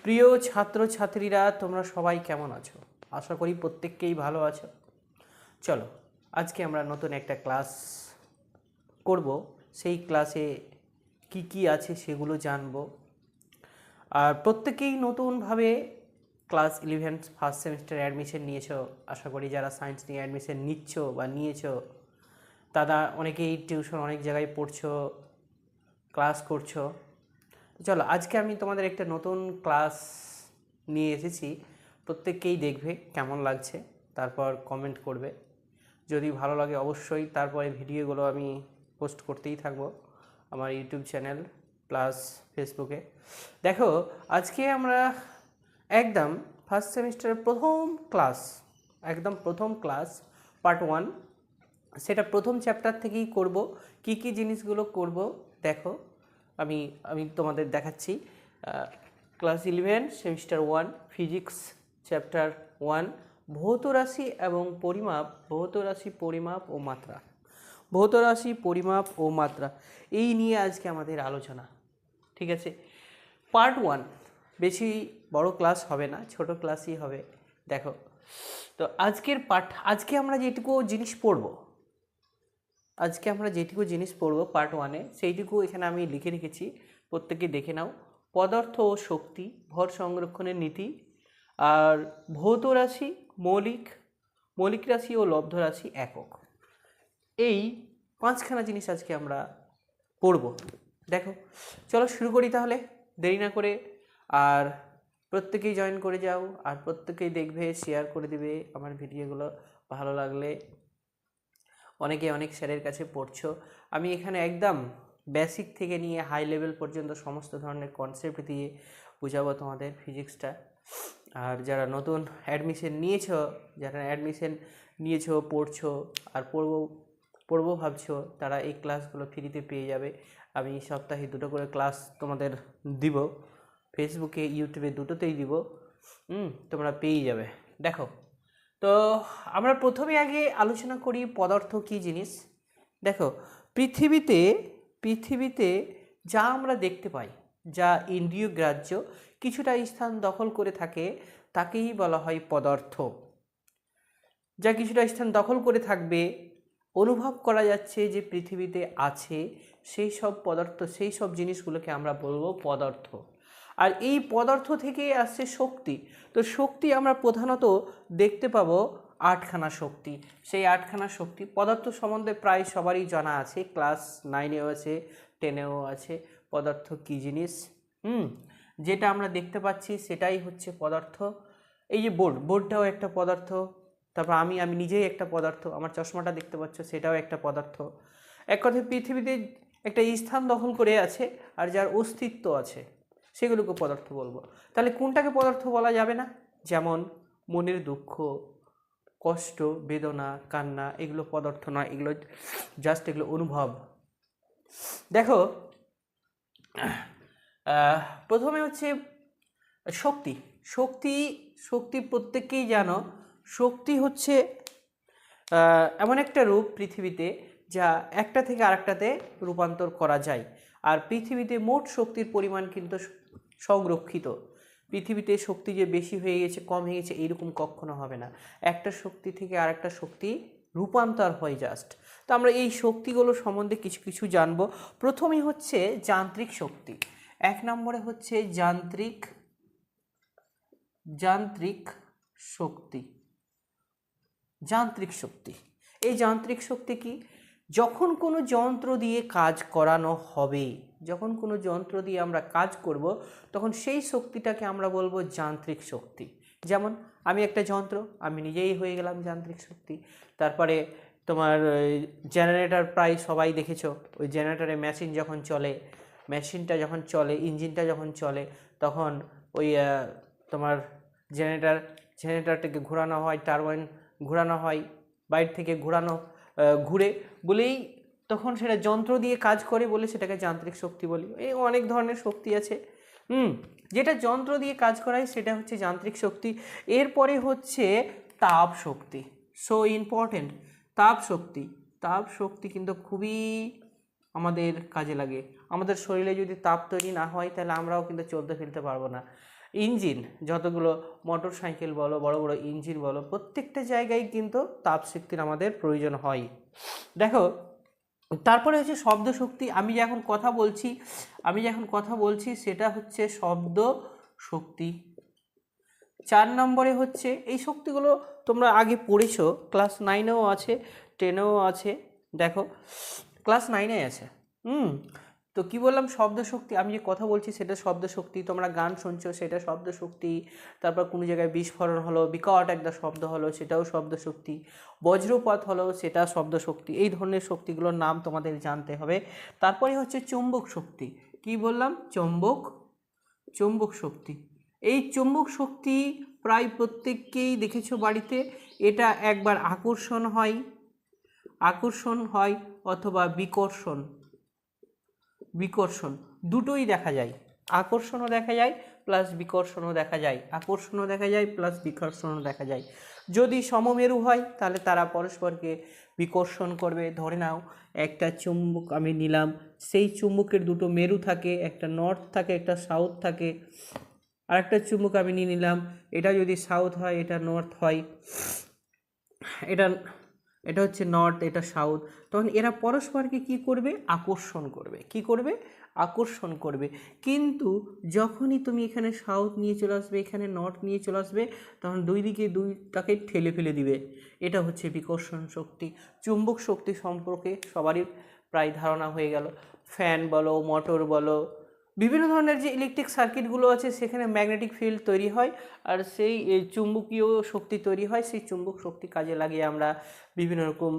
প্রিয় ছাত্রছাত্রীরা, তোমরা সবাই কেমন আছো? আশা করি প্রত্যেককেই ভালো আছো। চলো, আজকে আমরা নতুন একটা ক্লাস করব। সেই ক্লাসে কি কি আছে সেগুলো জানবো। আর প্রত্যেকেই নতুনভাবে ক্লাস 11 ফার্স্ট সেমিস্টার অ্যাডমিশন নিয়েছো। আশা করি যারা সায়েন্স নিয়ে অ্যাডমিশন নিচ্ছ বা নিয়েছো, তারা অনেকেই টিউশন অনেক জায়গায় পড়ছো, ক্লাস করছো। চলো, আজকে আমি তোমাদের একটা নতুন ক্লাস নিয়ে এসেছি। প্রত্যেককেই দেখবে কেমন লাগছে, তারপর কমেন্ট করবে। যদি ভালো লাগে অবশ্যই তারপরে ভিডিওগুলো আমি পোস্ট করতেই থাকবো আমার ইউটিউব চ্যানেল প্লাস ফেসবুকে। দেখো, আজকে আমরা একদম ফার্স্ট সেমিস্টারের প্রথম ক্লাস পার্ট 1, সেটা প্রথম চ্যাপ্টার থেকেই করব। কি কি জিনিসগুলো করব দেখো, আমি আমি তোমাদের দেখাচ্ছি। ক্লাস 11 সেমিস্টার 1 ফিজিক্স চ্যাপ্টার 1, ভৌত রাশি এবং পরিমাপ, ভৌত রাশি পরিমাপ ও মাত্রা, ভৌত রাশি পরিমাপ ও মাত্রা, এই নিয়ে আজকে আমাদের আলোচনা। ঠিক আছে, পার্ট 1 বেশি বড় ক্লাস হবে না, ছোট ক্লাসই হবে। দেখো, তো আজকে আমরা যেটুকু জিনিস পড়ব, পার্ট 1-এ, সেইটুকু এখানে আমি লিখে রেখেছি, প্রত্যেকে দেখে নাও। পদার্থ ও শক্তি, ভর সংরক্ষণের নীতি, আর ভৌত রাশি, মৌলিক রাশি ও লব্ধ রাশি একক। এই 5খানা জিনিস আজকে আমরা পড়ব। দেখো, চলো শুরু করি তাহলে, দেরি না করে। আর প্রত্যেকেই জয়েন করে যাও, আর প্রত্যেকেই দেখবে, শেয়ার করে দিবে আমার ভিডিওগুলো। ভালো লাগলে, অনেকে অনেক স্যারের কাছে পড়ছো। আমি এখানে একদম বেসিক থেকে নিয়ে হাই লেভেল পর্যন্ত সমস্ত ধরনের কনসেপ্ট দিয়ে বোঝাবো তোমাদের ফিজিক্সটা। আর যারা নতুন অ্যাডমিশন নিয়েছো, পড়ছো আর পড়বো ভাবছো, তারা এই ক্লাসগুলো ফ্রিতে পেয়ে যাবে। আমি সপ্তাহে 2টো করে ক্লাস তোমাদের দিব, ফেসবুকে ইউটিউবে দুটোতেই দিব। তোমরা পেয়ে যাবে। দেখো, তো আমরা প্রথমে আগে আলোচনা করি পদার্থ কী জিনিস। দেখো, পৃথিবীতে যা আমরা দেখতে পাই, যা ইন্দ্রিয় গ্রাহ্য কিছুটা স্থান দখল করে থাকে, তাকেই বলা হয় পদার্থ। যা কিছুটা স্থান দখল করে থাকবে, অনুভব করা যাচ্ছে যে পৃথিবীতে আছে, সেই সব পদার্থ, সেই সব জিনিসগুলোকে আমরা বলবো পদার্থ। আর এই পদার্থ থেকে আসছে শক্তি। তো শক্তি আমরা প্রধানত দেখতে পাবো 8খানা শক্তি। সেই 8খানা শক্তি পদার্থ সম্বন্ধে প্রায় সবারই জানা আছে, ক্লাস 9-এও আছে, 10-এও আছে। পদার্থ কী জিনিস, যেটা আমরা দেখতে পাচ্ছি সেটাই হচ্ছে পদার্থ। এই যে বোর্ডটাও একটা পদার্থ। তারপর আমি নিজেই একটা পদার্থ, আমার চশমাটা দেখতে পাচ্ছ সেটাও একটা পদার্থ। এক কথায় পৃথিবীতে একটা স্থান দখল করে আছে আর যার অস্তিত্ব আছে, সেগুলোকে পদার্থ বলবো। তাহলে কোনটাকে পদার্থ বলা যাবে না? যেমন মনের দুঃখ, কষ্ট, বেদনা, কান্না, এগুলো পদার্থ নয়, এগুলো জাস্ট এগুলো অনুভব। দেখো, প্রথমে হচ্ছে শক্তি। শক্তি প্রত্যেককেই জানো। শক্তি হচ্ছে এমন একটা রূপ পৃথিবীতে যা একটা থেকে আরেকটাতে রূপান্তর করা যায়। আর পৃথিবীতে মোট শক্তির পরিমাণ কিন্তু সংরক্ষিত। পৃথিবীতে শক্তি যে বেশি হয়ে গেছে, কম হয়ে গেছে, এইরকম কখনো হবে না। একটা শক্তি থেকে আরেকটা শক্তি রূপান্তর হয় জাস্ট। তো আমরা এই শক্তিগুলো সম্বন্ধে কিছু কিছু জানবো। প্রথমেই হচ্ছে যান্ত্রিক শক্তি। 1 নম্বরে হচ্ছে যান্ত্রিক শক্তি। যান্ত্রিক শক্তি, এই যান্ত্রিক শক্তি কি? যখন কোনো যন্ত্র দিয়ে কাজ করানো হবে, যখন কোনো যন্ত্র দিয়ে আমরা কাজ করব, তখন সেই শক্তিটাকে আমরা বলবো যান্ত্রিক শক্তি। যেমন আমি একটা যন্ত্র, আমি নিজেই হয়ে গেলাম যান্ত্রিক শক্তি। তারপরে তোমার জেনারেটর, প্রায় সবাই দেখেছো, ওই জেনারেটরে মেশিনটা যখন চলে, ইঞ্জিনটা যখন চলে, তখন ওই তোমার জেনারেটরটাকে ঘোরানো হয়, টারবাইন ঘোরানো হয়, বাইরে থেকে ঘুরে বলেই তখন সেটা যন্ত্র দিয়ে কাজ করে বলে সেটাকে যান্ত্রিক শক্তি বলি। এই অনেক ধরনের শক্তি আছে, যেটা যন্ত্র দিয়ে কাজ করায় সেটা হচ্ছে যান্ত্রিক শক্তি। এরপরে হচ্ছে তাপ শক্তি। সো ইম্পর্টেন্ট, তাপ শক্তি কিন্তু খুবই আমাদের কাজে লাগে। আমাদের শরীরে যদি তাপ তৈরি না হয়, তাহলে আমরাও কিন্তু চলতে ফিরতে পারবো না। ইঞ্জিন, যতগুলো মোটর সাইকেল বলো, বড় বড় ইঞ্জিন বলো, প্রত্যেকটা জায়গায় কিন্তু তাপশক্তির আমাদের প্রয়োজন হয়। দেখো তারপরে হচ্ছে শব্দ শক্তি। আমি যখন কথা বলছি সেটা হচ্ছে শব্দ শক্তি। 4 নম্বরে হচ্ছে এই শক্তিগুলো তোমরা আগে পড়েছো, ক্লাস 9-এও আছে, 10-এও আছে। দেখো ক্লাস 9-এ আছে। তো কি বললাম, শব্দ শক্তি। আমি যে কথা বলছি সেটা শব্দ শক্তি, তোমরা গান শুনছো সেটা শব্দ শক্তি, তারপর কোনো জায়গায় বিস্ফোরণ হলো, বিকট একটা শব্দ হলো, সেটাও শব্দ শক্তি, বজ্রপাত হলো, সেটা শব্দ শক্তি। এই ধরনের শক্তিগুলোর নাম তোমাদের জানতে হবে। তারপরে হচ্ছে চুম্বক শক্তি। কি বললাম? চুম্বক শক্তি। এই চুম্বক শক্তি প্রায় প্রত্যেককেই দেখেছো বাড়িতে। এটা একবার আকর্ষণ হয় অথবা বিকর্ষণ দুটোই দেখা যায়। আকর্ষণও দেখা যায় প্লাস বিকর্ষণও দেখা যায়। যদি সমমেরু হয় তাহলে তারা পরস্পরকে বিকর্ষণ করবে। ধরে নাও একটা চুম্বক আমি নিলাম, সেই চুম্বকের দুটো মেরু থাকে, একটা নর্থ থাকে একটা সাউথ থাকে। আর একটা চুম্বক আমি নিয়ে নিলাম, এটা যদি সাউথ হয় এটা নর্থ হয়, এটা হচ্ছে নর্থ, এটা সাউথ। তখন এরা পরস্পরকে কি করবে? আকর্ষণ করবে। কিন্তু যখনই তুমি এখানে সাউথ নিয়ে চলে আসবে, এখানে নর্থ নিয়ে চলে আসবে, তখন দুইটাকে ঠেলে ফেলে দিবে। এটা হচ্ছে বিকর্ষণ শক্তি। চুম্বক শক্তি সম্পর্কে সবারই প্রায় ধারণা হয়ে গেল। ফ্যান বলো, মোটর বলো, বিভিন্ন ধরনের যে ইলেকট্রিক সার্কিটগুলো আছে সেখানে ম্যাগনেটিক ফিল্ড তৈরি হয়, আর সেই চুম্বকীয় শক্তি তৈরি হয়। সেই চুম্বক শক্তি কাজে লাগিয়ে আমরা বিভিন্ন রকম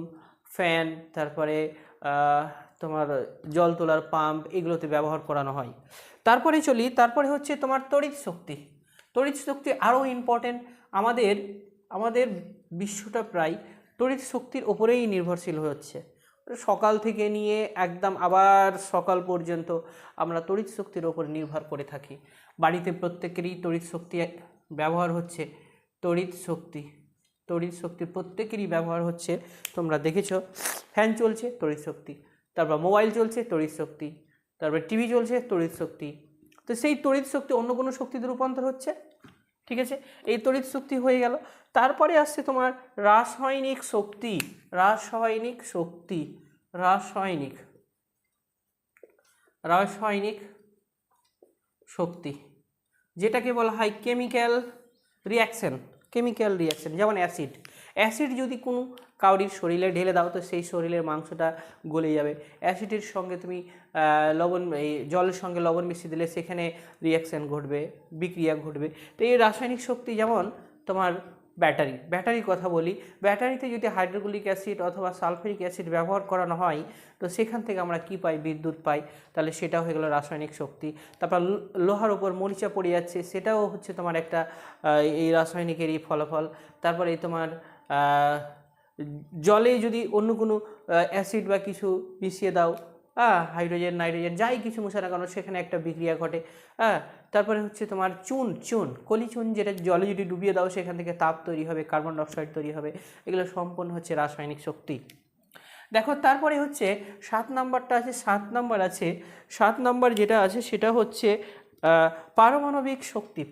ফ্যান, তারপরে তোমার জল তোলার পাম্প, এগুলোতে ব্যবহার করানো হয়। তারপরে হচ্ছে তোমার তড়িৎ শক্তি আরও ইম্পর্টেন্ট। আমাদের বিশ্বটা প্রায় তড়িৎ শক্তির ওপরেই নির্ভরশীল হচ্ছে। সকাল থেকে নিয়ে একদম আবার সকাল পর্যন্ত আমরা তড়িৎ শক্তির ওপর নির্ভর করে থাকি। বাড়িতে প্রত্যেকেরই তড়িৎ শক্তি ব্যবহার হচ্ছে। তড়িৎ শক্তি প্রত্যেকেরই ব্যবহার হচ্ছে। তোমরা দেখেছো ফ্যান চলছে, তড়িৎ শক্তি। তারপর মোবাইল চলছে, তড়িৎ শক্তি। তারপর টিভি চলছে, তড়িৎ শক্তি। তো সেই তড়িৎ শক্তি অন্য কোনো শক্তিতে রূপান্তর হচ্ছে। ঠিক আছে, এই তড়িৎ শক্তি হয়ে গেল। তারপরে আসছে তোমার রাসায়নিক শক্তি, যেটাকে বলা হয় কেমিক্যাল রিয়াকশন। যেমন অ্যাসিড যদি কোনো কাউরির শরীরে ঢেলে দাও তো সেই শরীরের মাংসটা গলে যাবে। অ্যাসিডের সঙ্গে তুমি জলের সঙ্গে লবণ মিশিয়ে দিলে সেখানে বিক্রিয়া ঘটবে। তো এই রাসায়নিক শক্তি, যেমন তোমার ব্যাটারির কথা বলি, ব্যাটারিতে যদি হাইড্রোক্লোরিক অ্যাসিড অথবা সালফিউরিক অ্যাসিড ব্যবহার করানো হয় তো সেখান থেকে আমরা কি পাই? বিদ্যুৎ পাই। তাহলে সেটাও হয়ে গেল রাসায়নিক শক্তি। তারপর লোহার উপর মরিচা পড়ে যাচ্ছে, সেটাও হচ্ছে তোমার একটা এই রাসায়নিকেরই ফলাফল। তারপরে তোমার জলে যদি অন্য কোনো অ্যাসিড বা কিছু মিশিয়ে দাও, হাইড্রোজেন, নাইট্রোজেন, যাই কিছু মেশানো না কেন সেখানে একটা বিক্রিয়া ঘটে। তারপরে হচ্ছে তোমার কলি চুন, যেটা জলে যদি ডুবিয়ে দাও সেখান থেকে তাপ তৈরি হবে, কার্বন ডাইঅক্সাইড তৈরি হবে। এগুলো সম্পূর্ণ হচ্ছে রাসায়নিক শক্তি। দেখো তারপরে হচ্ছে 7 নম্বর যেটা আছে সেটা হচ্ছে পারমাণবিক শক্তি।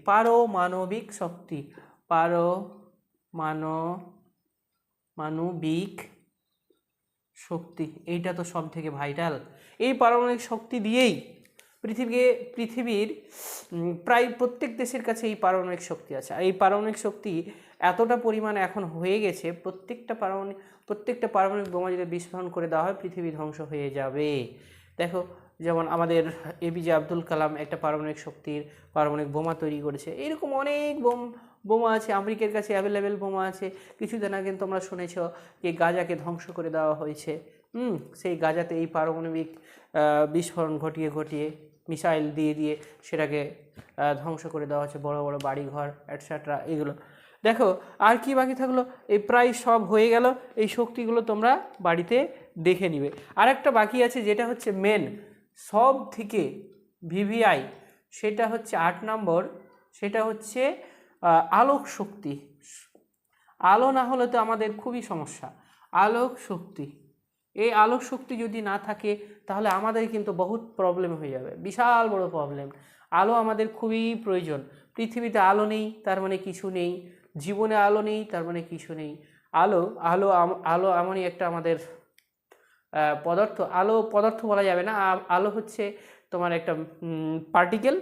এইটা তো সব থেকে ভাইটাল। এই পারমাণবিক শক্তি দিয়েই পৃথিবীর প্রায় প্রত্যেক দেশের কাছে এই পারমাণবিক শক্তি আছে। আর এই পারমাণবিক শক্তি এতটা পরিমাণে এখন হয়ে গেছে, প্রত্যেকটা পারমাণবিক বোমা যদি বিস্ফোরণ করে দেওয়া হয় পৃথিবী ধ্বংস হয়ে যাবে। দেখো যেমন আমাদের এপিজে আব্দুল কালাম একটা পারমাণবিক বোমা তৈরি করেছে। এরকম অনেক বোমা আছে, আমেরিকার কাছে অ্যাভেলেবেল বোমা আছে। কিছুদিন আগে তোমরা শুনেছ যে গাজাকে ধ্বংস করে দেওয়া হয়েছে। সেই গাজাতে এই পারমাণবিক বিস্ফোরণ ঘটিয়ে মিসাইল দিয়ে সেটাকে ধ্বংস করে দেওয়া হচ্ছে, বড় বড় বাড়িঘর এটসেট্রা। এগুলো দেখো আর কি বাকি থাকলো? এই প্রায় সব হয়ে গেল। এই শক্তিগুলো তোমরা বাড়িতে দেখে নিবে। আর একটা বাকি আছে যেটা হচ্ছে মেন সব থেকে ভিভিআই, সেটা হচ্ছে 8 নম্বর, সেটা হচ্ছে আলোক শক্তি। আলো না হলে তো আমাদের খুবই সমস্যা। আলোক শক্তি, এই আলোক শক্তি যদি না থাকে তাহলে আমাদের কিন্তু বহুত প্রবলেম হয়ে যাবে, বিশাল বড় প্রবলেম। আলো আমাদের খুবই প্রয়োজন। পৃথিবীতে আলো নেই তার মানে কিছু নেই, জীবনে আলো নেই তার মানে কিছু নেই। আলো আলো আলো এমনই একটা আমাদের পদার্থ। আলো পদার্থ বলা যাবে না, আলো হচ্ছে তোমার একটা পার্টিকেল।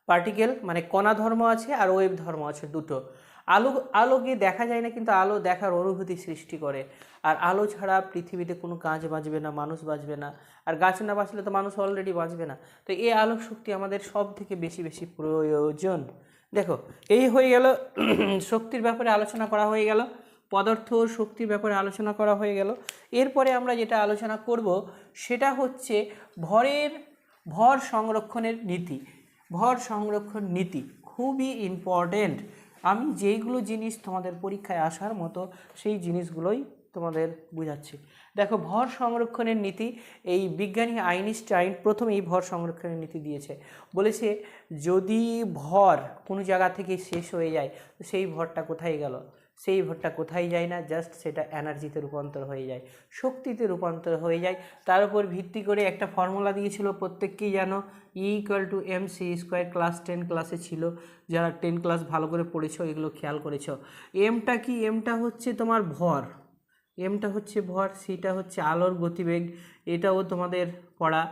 পার্টিকেল মানে কণা ধর্ম আছে আর ওয়েভ ধর্ম আছে দুটো। আলোকে দেখা যায় না, কিন্তু আলো দেখার অনুভূতি সৃষ্টি করে। আর আলো ছাড়া পৃথিবীতে কোনো কাজ বাঁচবে না, মানুষ বাঁচবে না। আর গাছ না বাঁচলে তো মানুষ অলরেডি বাঁচবে না। তো এই আলোক শক্তি আমাদের সব থেকে বেশি বেশি প্রয়োজন। দেখো, এই হয়ে গেল শক্তির ব্যাপারে আলোচনা করা হয়ে গেল, পদার্থ শক্তির ব্যাপারে আলোচনা করা হয়ে গেল। এরপরে আমরা যেটা আলোচনা করব সেটা হচ্ছে ভর সংরক্ষণের নীতি। ভর সংরক্ষণ নীতি খুবই ইম্পর্টেন্ট। আমি যেইগুলো জিনিস তোমাদের পরীক্ষায় আসার মতো সেই জিনিসগুলোই তোমাদের বোঝাচ্ছি। দেখো, ভর সংরক্ষণের নীতি, এই বিজ্ঞানী আইনস্টাইন প্রথম এই ভর সংরক্ষণের নীতি দিয়েছে। বলেছে যদি ভর কোনো জায়গা থেকে শেষ হয়ে যায় তো সেই ভরটা কোথায় গেল? সেই ভরটা কোথায় যায় না, জাস্ট সেটা এনার্জিতে রূপান্তর হয়ে যায়, শক্তিতে রূপান্তর হয়ে যায়। তার উপর ভিত্তি করে একটা ফর্মুলা দিয়েছিল, প্রত্যেককেই জানো, E=mc²। ক্লাস 10 ক্লাসে ছিল, যারা 10 ক্লাস ভালো করে পড়েছো এগুলো খেয়াল করেছো। এমটা কি? এমটা হচ্ছে তোমার ভর, এমটা হচ্ছে ভর, সিটা হচ্ছে আলোর গতিবেগ, এটাও তোমাদের পড়া,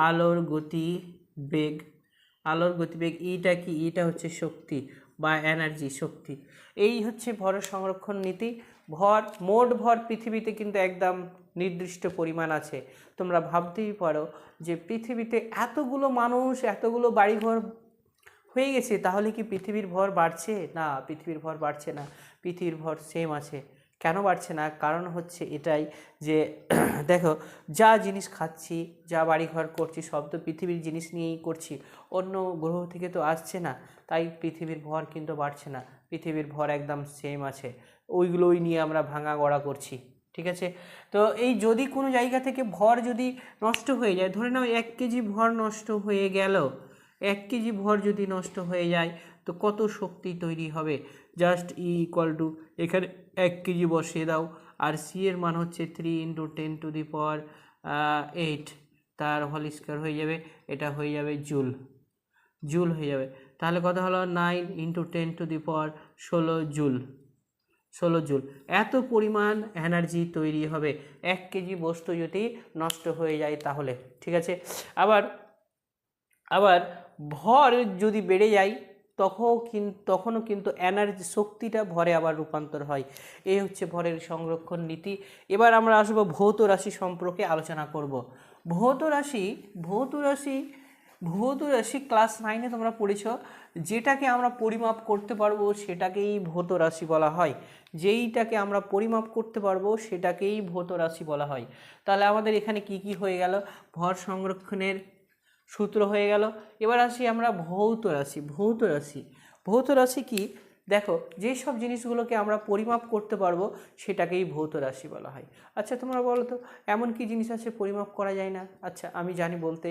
আলোর গতিবেগ। আলোর গতিবেগ। ইটা কি? ইটা হচ্ছে শক্তি বা এনার্জি, শক্তি। এই হচ্ছে ভর সংরক্ষণ নীতি। মোট ভর পৃথিবীতে কিন্তু একদম নির্দিষ্ট পরিমাণ আছে। তোমরা ভাবতেই পারো যে পৃথিবীতে এতগুলো মানুষ, এতগুলো বাড়িঘর হয়ে গেছে, তাহলে কি পৃথিবীর ভর বাড়ছে? না, পৃথিবীর ভর বাড়ছে না, পৃথিবীর ভর সেম আছে। কেন বাড়ছে না? কারণ হচ্ছে এটাই যে দেখো, যা জিনিস খাচ্ছি, যা বাড়িঘর করছি, সব তো পৃথিবীর জিনিস নিয়েই করছি, অন্য গ্রহ থেকে তো আসছে না। তাই পৃথিবীর ভর কিন্তু বাড়ছে না, পৃথিবীর ভর একদম সেম আছে। ওইগুলোই নিয়ে আমরা ভাঙা গড়া করছি, ঠিক আছে? তো এই যদি কোনো জায়গা থেকে ভর যদি নষ্ট হয়ে যায়, ধরে নাও 1 কেজি ভর নষ্ট হয়ে গেল, 1 কেজি ভর যদি নষ্ট হয়ে যায় তো কত শক্তি তৈরি হবে? জাস্ট E=, এখানে 1 কেজি বসিয়ে দাও, আর সি এর মান হচ্ছে 3 × 10⁸, তার হোল স্কয়ার হয়ে যাবে, এটা হয়ে যাবে জুল, জুল হয়ে যাবে। তাহলে কত হলো? 9 × 10⁻16 জুল, 16 জুল। এত পরিমাণ এনার্জি তৈরি হবে 1 কেজি বস্তু যদি নষ্ট হয়ে যায় তাহলে, ঠিক আছে? আবার ভর যদি বেড়ে যায় তখনও কিন্তু এনার্জি, শক্তিটা ভরে আবার রূপান্তর হয়। এই হচ্ছে ভরের সংরক্ষণ নীতি। এবার আমরা আসবো ভৌত রাশি সম্পর্কে আলোচনা করব। ভৌত রাশি ক্লাস 9-এ তোমরা পড়েছ। যেটাকে আমরা পরিমাপ করতে পারবো সেটাকেই ভৌত রাশি বলা হয়। যেইটাকে আমরা পরিমাপ করতে পারবো সেটাকেই ভৌত রাশি বলা হয়। তাহলে আমাদের এখানে কি কি হয়ে গেল? ভর সংরক্ষণের সূত্র হয়ে গেল। এবার আসি আমরা ভৌত রাশি। ভৌত রাশি কি? দেখো, যেসব জিনিসগুলোকে আমরা পরিমাপ করতে পারবো সেটাকেই ভৌত রাশি বলা হয়। আচ্ছা, তোমরা বলো তো, এমন কি জিনিস আছে পরিমাপ করা যায় না? আচ্ছা, আমি জানি, বলতে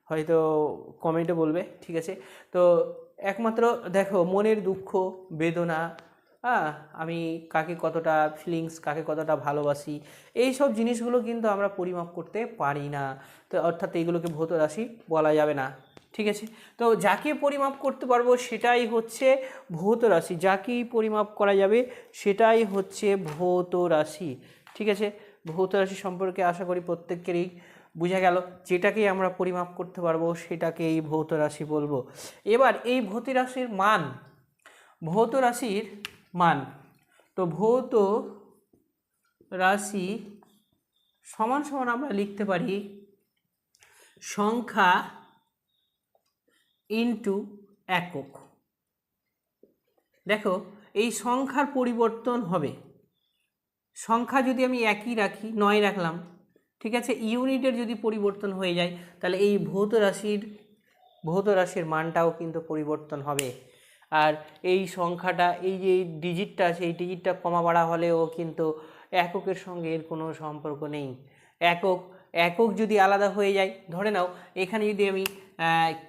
হয়তো কমেন্টে বলবে, ঠিক আছে? তো একমাত্র দেখো, মনের দুঃখ, বেদনা, আমি কাকে কতটা ফিলিংস, কাকে কতটা ভালোবাসি, এই সব জিনিসগুলো কিন্তু আমরা পরিমাপ করতে পারি না। তো অর্থাৎ এইগুলোকে ভৌত রাশি বলা যাবে না, ঠিক আছে? তো যাকে পরিমাপ করতে পারবো সেটাই হচ্ছে ভৌত রাশি, যাকেই পরিমাপ করা যাবে সেটাই হচ্ছে ভৌত রাশি, ঠিক আছে? ভৌত রাশি সম্পর্কে আশা করি প্রত্যেকেরই বোঝা গেল। যেটাকেই আমরা পরিমাপ করতে পারবো সেটাকেই ভৌত রাশি বলবো। এবার এই ভৌত রাশির মান, তো ভৌত রাশি সমান সমান আমরা লিখতে পারি সংখ্যা ইনটু একক। দেখো, এই সংখ্যার পরিবর্তন হবে। সংখ্যা যদি আমি একই রাখি, 9 রাখলাম, ঠিক আছে, ইউনিটের যদি পরিবর্তন হয়ে যায় তাহলে এই ভৌত রাশির মানটাও কিন্তু পরিবর্তন হবে। আর এই সংখ্যাটা, এই যে ডিজিটটা আছে, এই ডিজিটটা কমা বাড়া হলেও কিন্তু এককের সঙ্গে এর কোনো সম্পর্ক নেই। একক যদি আলাদা হয়ে যায়, ধরে নাও এখানে যদি আমি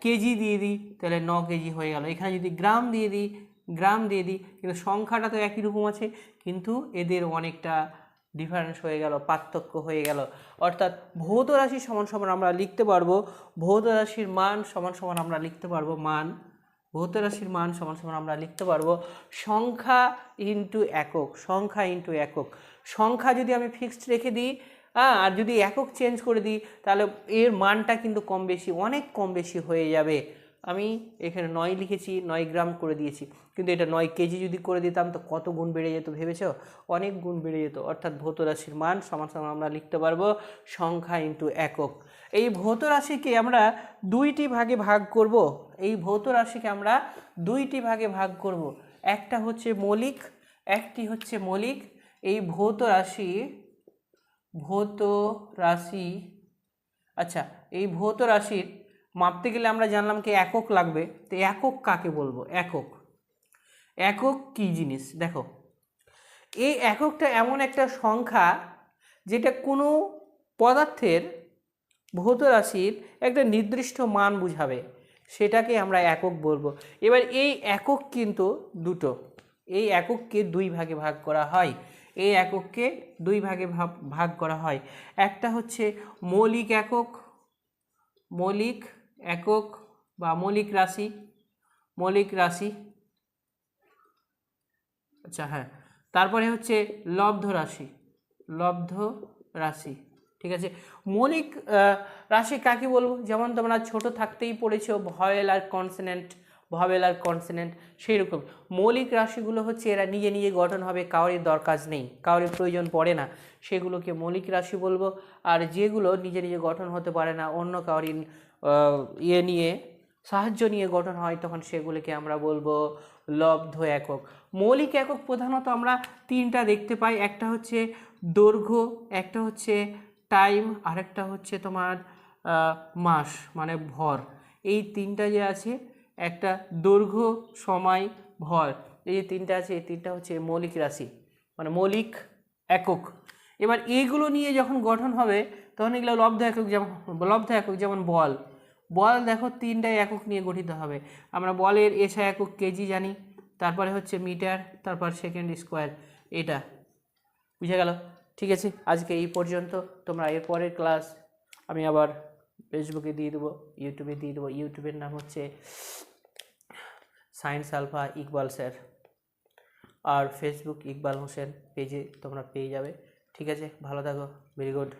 কেজি দিয়ে দিই তাহলে 9 কেজি হয়ে গেল, এখানে যদি গ্রাম দিয়ে দিই, কিন্তু সংখ্যাটা তো একই রকম আছে, কিন্তু এদের অনেকটা ডিফারেন্স হয়ে গেল, পার্থক্য হয়ে গেল। অর্থাৎ ভৌত রাশি সমান সমান আমরা লিখতে পারবো ভৌত রাশির মান সমান সমান আমরা লিখতে পারবো মান, ভৌত রাশির মান সমান সমান আমরা লিখতে পারবো সংখ্যা ইন্টু একক, সংখ্যা ইন্টু একক। সংখ্যা যদি আমি ফিক্সড রেখে দিই আর যদি একক চেঞ্জ করে দিই তাহলে এর মানটা কিন্তু কম বেশি, অনেক কম বেশি হয়ে যাবে। আমি এখানে 9 লিখেছি, 9 গ্রাম করে দিয়েছি, কিন্তু এটা 9 কেজি যদি করে দিতাম তো কত গুণ বেড়ে যেত ভেবেছ? অনেক গুণ বেড়ে যেত। অর্থাৎ ভৌত রাশির মান সমান সমান আমরা লিখতে পারবো সংখ্যা ইন্টু একক। এই ভৌত রাশিকে আমরা দুইটি ভাগে ভাগ করব, এই ভৌত রাশিকে আমরা দুইটি ভাগে ভাগ করব, একটা হচ্ছে মৌলিক, একটি হচ্ছে মৌলিক। এই ভৌত রাশি আচ্ছা, এই ভৌত রাশির মাপতে গেলে আমরা জানলাম কি একক লাগবে। তো একক কাকে বলবো? একক কি জিনিস দেখো, এই এককটা এমন একটা সংখ্যা যেটা কোনো পদার্থের ভৌত রাশির একটা নির্দিষ্ট মান বুঝাবে, সেটাকে আমরা একক বলবো। এবার এই একক কিন্তু দুটো, এই একককে দুই ভাগে ভাগ করা হয়, এই একককে দুই ভাগে ভাগ করা হয়। একটা হচ্ছে মৌলিক একক, মৌলিক একক বা মৌলিক রাশি। আচ্ছা হ্যাঁ, তারপরে হচ্ছে লব্ধ রাশি। ঠিক আছে, মৌলিক রাশি কাকে বলবো? যেমন তোমরা ছোট থাকতেই পড়েছো ভয়েল আর কনসোনেন্ট, সেই রকম মৌলিক রাশিগুলো হচ্ছে এরা নিজে নিজে গঠন হবে, কারোর দরকার নেই, কারোর প্রয়োজন পড়ে না, সেগুলোকে মৌলিক রাশি বলবো। আর যেগুলো নিজে নিজে গঠন হতে পারে না, অন্য কারোর সাহায্য নিয়ে গঠন হয়, তখন সেগুলিকে আমরা বলবো লব্ধ একক। মৌলিক একক প্রধানত আমরা তিনটা দেখতে পাই, একটা হচ্ছে দৈর্ঘ্য, একটা হচ্ছে টাইম, আরেকটা হচ্ছে তোমার মাস মানে ভর। এই তিনটা যে আছে, একটা দৈর্ঘ্য, সময়, ভর, এই যে তিনটা আছে, এই তিনটা হচ্ছে মৌলিক রাশি মানে মৌলিক একক। এবার এইগুলো নিয়ে যখন গঠন হবে তখন এগুলো লব্ধ একক, যেমন বল দেখো তিনটা একক নিয়ে গঠিত হবে। আমরা বলের এসআই একক কেজি জানি, তারপরে হচ্ছে মিটার, তারপর সেকেন্ড স্কোয়ার। এটা বুঝে গেল? ঠিক আছে, আজকে এই পর্যন্ত। তোমরা এরপরের ক্লাস আমি আবার ফেসবুকে দিয়ে দেবো, ইউটিউবে দিয়ে দেবো। ইউটিউবের নাম হচ্ছে সায়েন্স আলফা ইকবাল স্যার, আর ফেসবুক ইকবাল হোসেন পেজে তোমরা পেয়ে যাবে। ঠিক আছে, ভালো থাকো, ভেরি গুড।